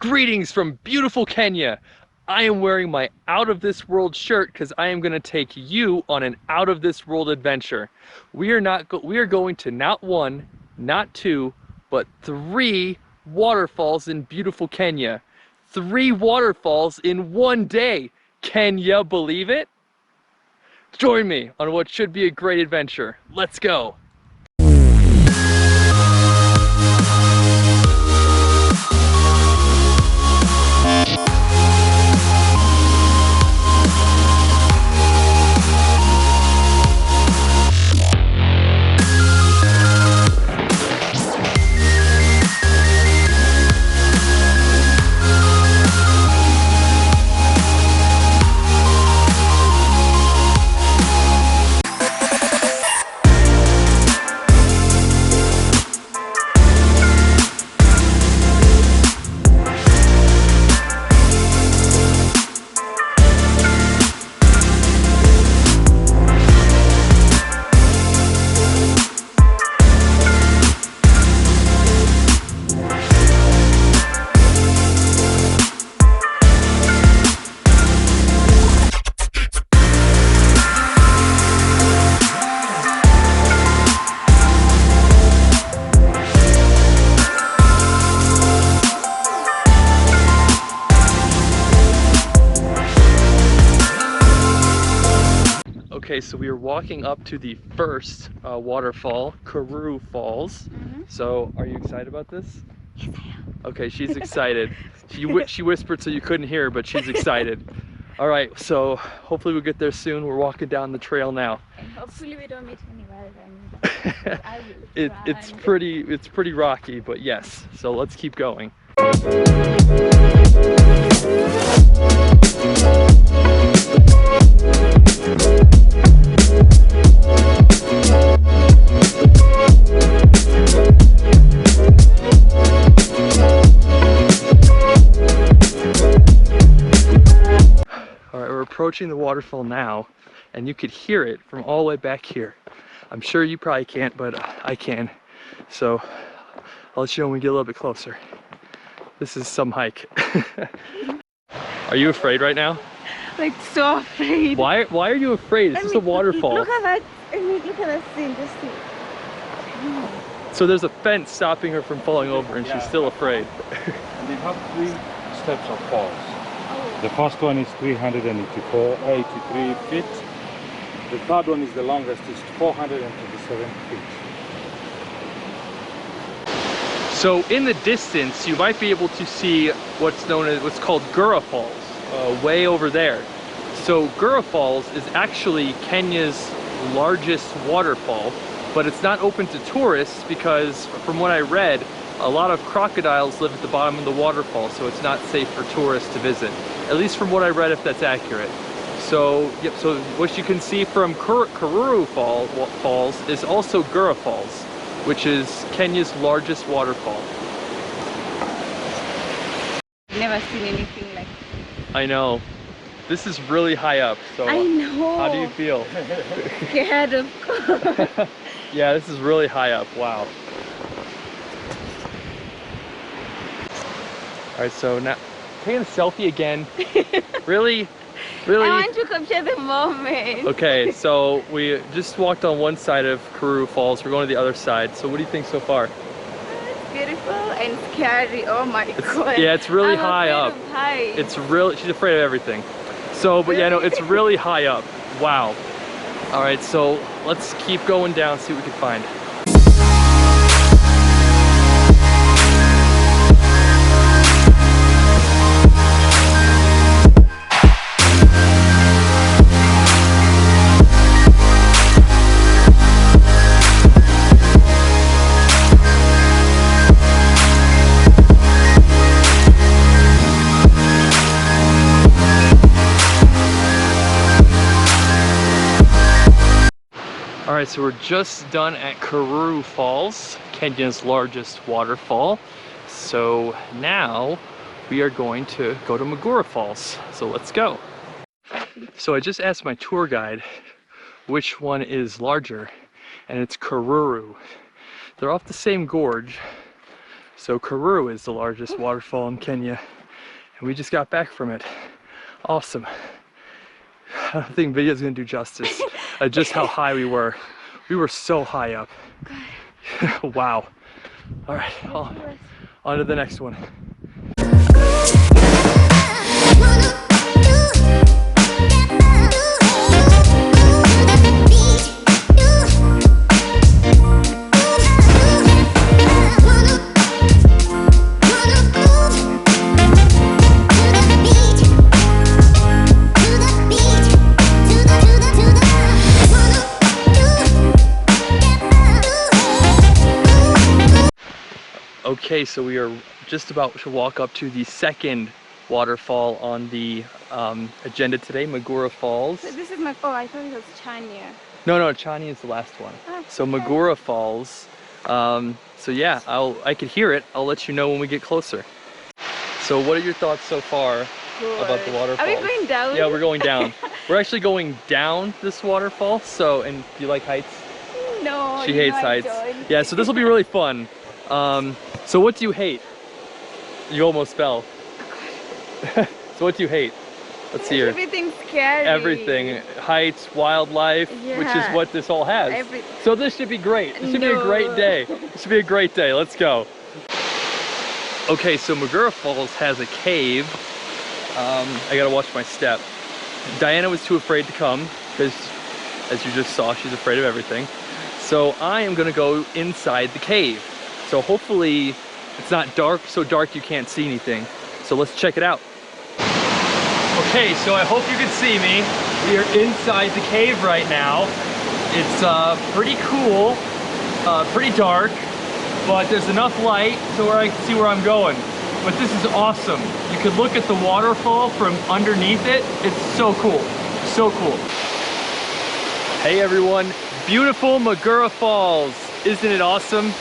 Greetings from beautiful Kenya. I am wearing my out of this world shirt because I am going to take you on an out of this world adventure. We are going to not one, not two, but 3 waterfalls in beautiful Kenya. 3 waterfalls in one day. Can you believe it? Join me on what should be a great adventure. Let's go. Okay, so we are walking up to the first waterfall, Karuru Falls. So, are you excited about this? Yes, I am. Okay, she's excited. She whispered so you couldn't hear her, but she's excited. All right, so hopefully we'll get there soon. We're walking down the trail now. And hopefully we don't meet any wild animals. It's pretty rocky, but yes. So let's keep going. Approaching the waterfall now, and you could hear it from all the way back here. I'm sure you probably can't, but I can. So I'll let you know when we get a little bit closer. This is some hike. Are you afraid right now? Like, so afraid. Why are you afraid? It's just a waterfall. Look at that. I mean, look at that scene. Just see. So there's a fence stopping her from falling over, and she's still afraid. We have 3 steps of falls. The first one is 383 feet. The third one is the longest, it's 427 feet. So in the distance, you might be able to see what's called Gura Falls, way over there. So Gura Falls is actually Kenya's largest waterfall, but it's not open to tourists because, from what I read, a lot of crocodiles live at the bottom of the waterfall, so it's not safe for tourists to visit. At least from what I read, if that's accurate. So, yep, so what you can see from Karuru Falls is also Gura Falls, which is Kenya's largest waterfall. I've never seen anything like this. I know. This is really high up, so I know. How do you feel? Scared, of course. Yeah, this is really high up. Wow. Alright, so now taking a selfie again. Really? Really? I want to capture the moment. Okay, so we just walked on one side of Karuru Falls. We're going to the other side. So what do you think so far? It's beautiful and scary. Oh my god. Yeah, it's really high up. Heights. It's really, she's afraid of everything. So, but yeah, no, it's really high up. Wow. Alright, so let's keep going down, see what we can find. Alright, so we're just done at Karuru Falls, Kenya's largest waterfall. So now we are going to go to MAGURA Falls. So let's go. So I just asked my tour guide which one is larger, and it's Karuru. They're off the same gorge, So Karuru is the largest waterfall in Kenya, and we just got back from it. Awesome. I don't think video's gonna do justice just how high we were. We were so high up. Wow. All right, on to the next one. Okay, so we are just about to walk up to the second waterfall on the agenda today, MAGURA Falls. So this is my, oh, I thought it was CHANIA. No, CHANIA is the last one. So okay. MAGURA Falls. So yeah, I could hear it. I'll let you know when we get closer. So what are your thoughts so far about the waterfall? Are we going down? Yeah, we're going down. We're actually going down this waterfall. So, and do you like heights? No, she hates heights. Yeah, so this will be really fun. So what do you hate? You almost fell. So what do you hate? Let's see here. Everything's scary. Everything. Heights, wildlife, yeah. Which is what this all has. So this should be great. This should be a great day. This should be a great day. Let's go. Okay, so MAGURA Falls has a cave. I gotta watch my step. Diana was too afraid to come because, as you just saw, she's afraid of everything. So I am gonna go inside the cave. So hopefully it's not dark, so dark you can't see anything. So let's check it out. Okay, so I hope you can see me. We are inside the cave right now. It's pretty cool, pretty dark, but there's enough light so where I can see where I'm going. But this is awesome. You could look at the waterfall from underneath it. It's so cool, so cool. Hey everyone, beautiful MAGURA Falls. Isn't it awesome?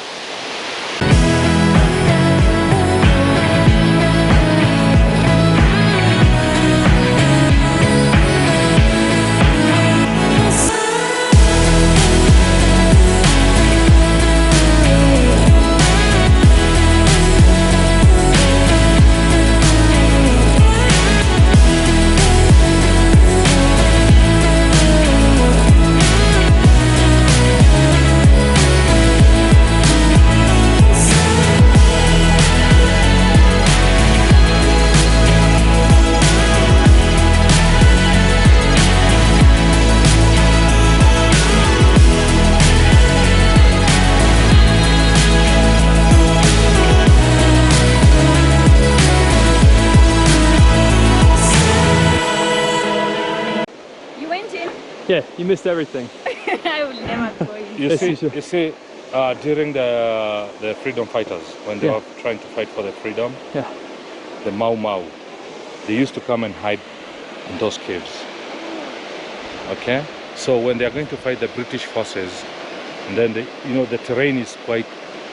Yeah, you missed everything. I will never go in. You see, during the freedom fighters, when they were trying to fight for their freedom, the Mau Mau, they used to come and hide in those caves. Okay? So when they are going to fight the British forces, and then the terrain is quite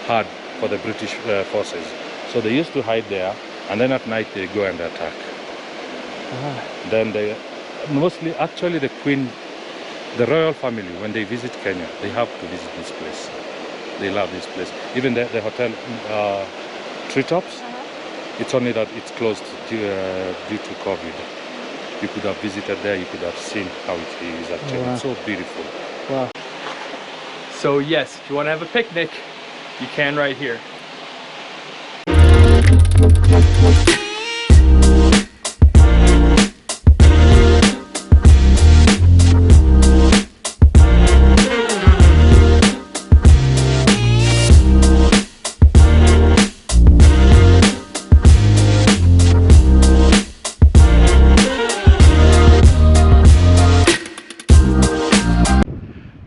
hard for the British forces. So they used to hide there, and then at night they go and attack. Then they mostly, actually the Queen, the royal family, when they visit Kenya, they have to visit this place. They love this place. Even the hotel Treetops, it's only that it's closed due to COVID. You could have visited there, you could have seen how it is actually. It's so beautiful. Wow. So yes, if you want to have a picnic, you can right here.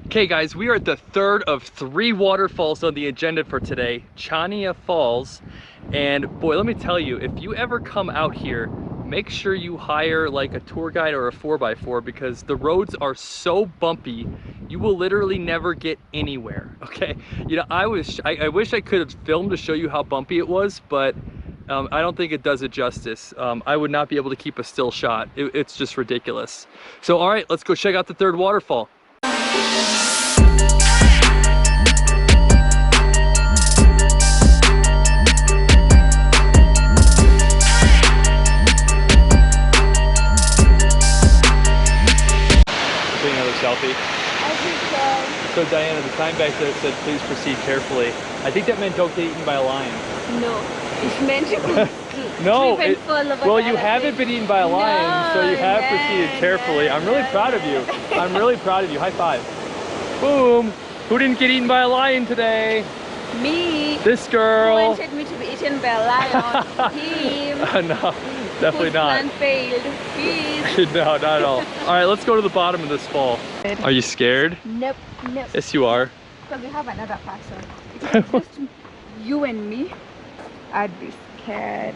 Okay guys, we are at the third of 3 waterfalls on the agenda for today, CHANIA Falls. And boy, let me tell you, if you ever come out here, make sure you hire like a tour guide or a 4x4 because the roads are so bumpy, you will literally never get anywhere, okay? You know, I wish I could have filmed to show you how bumpy it was, but I don't think it does it justice. I would not be able to keep a still shot. It's just ridiculous. So, all right, let's go check out the third waterfall. So Diana, the sign back there said, please proceed carefully. I think that meant don't get eaten by a lion. No, it's meant to No, trip and fall over well, the you haven't been eaten by a lion, so you have proceeded carefully. I'm really proud of you. I'm really proud of you. High five. Boom. Who didn't get eaten by a lion today? Me. This girl. Who wanted me to be eaten by a lion? Him. No, definitely Whose not. plan failed. Please. No, not at all. All right, let's go to the bottom of this fall. Are you scared? Nope, nope. Yes, you are. Because we have another person. If it was just you and me, I'd be scared.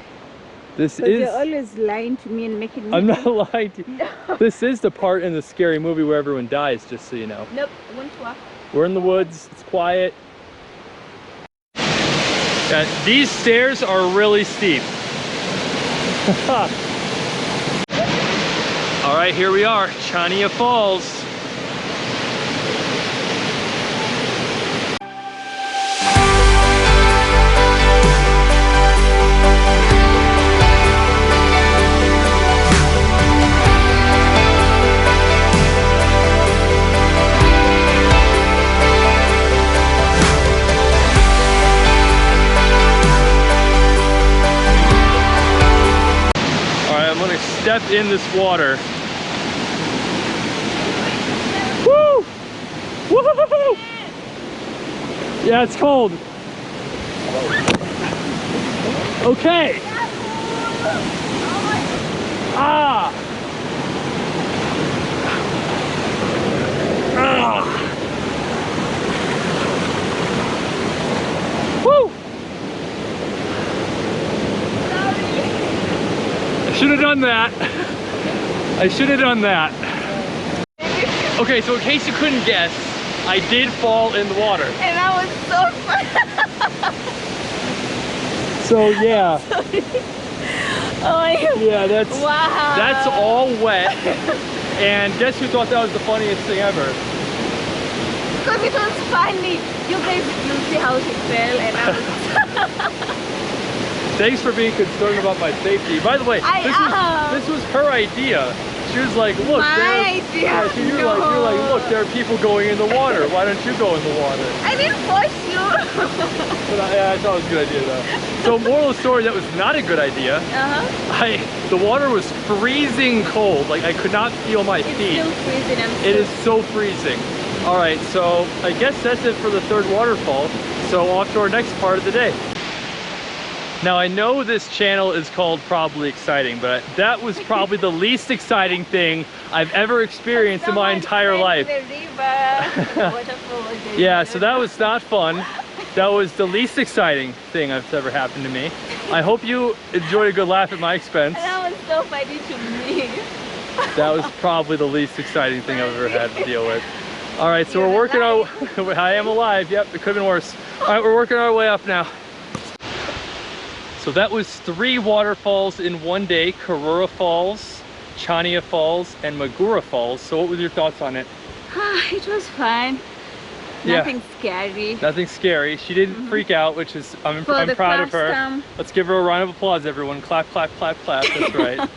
This Because is... you're always lying to me and making me... I'm not lying to you. No. This is the part in the scary movie where everyone dies, just so you know. Nope, it won't work. We're in the woods, it's quiet. Yeah, these stairs are really steep. All right, here we are, CHANIA Falls. Step in this water. Woo! Woo! Yeah, it's cold. Okay. Ah. Ah. Woo! I should have done that. I should have done that. Okay, so in case you couldn't guess, I did fall in the water. And I was so fun. So yeah. Oh my God. Yeah, Wow. that's all wet. And guess who thought that was the funniest thing ever? Because it was funny. You guys didn't see how she fell and I was... Thanks for being concerned about my safety. By the way, this was her idea. She was like, look, idea. So you're like, look, there are people going in the water. Why don't you go in the water? I didn't push you. Yeah, I thought it was a good idea though. So moral of the story, that was not a good idea. The water was freezing cold. Like I could not feel my feet. It's still freezing. It is so freezing. All right, so I guess that's it for the third waterfall. So off to our next part of the day. Now I know this channel is called Probably Exciting, but that was probably the least exciting thing I've ever experienced in my entire life. Yeah, so that was not fun. That was the least exciting thing that's ever happened to me. I hope you enjoyed a good laugh at my expense. That was so funny to me. That was probably the least exciting thing I've ever had to deal with. All right, so we're working our... I am alive, yep, it could have been worse. All right, we're working our way up now. So that was 3 waterfalls in one day: Karuru Falls, CHANIA Falls, and MAGURA Falls. So what were your thoughts on it? It was fine. Nothing scary. Nothing scary. She didn't freak out, which is, I'm proud of her. Let's give her a round of applause, everyone. Clap, clap, clap, clap. That's right.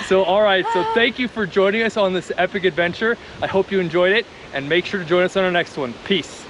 So, all right. So thank you for joining us on this epic adventure. I hope you enjoyed it, and make sure to join us on our next one. Peace.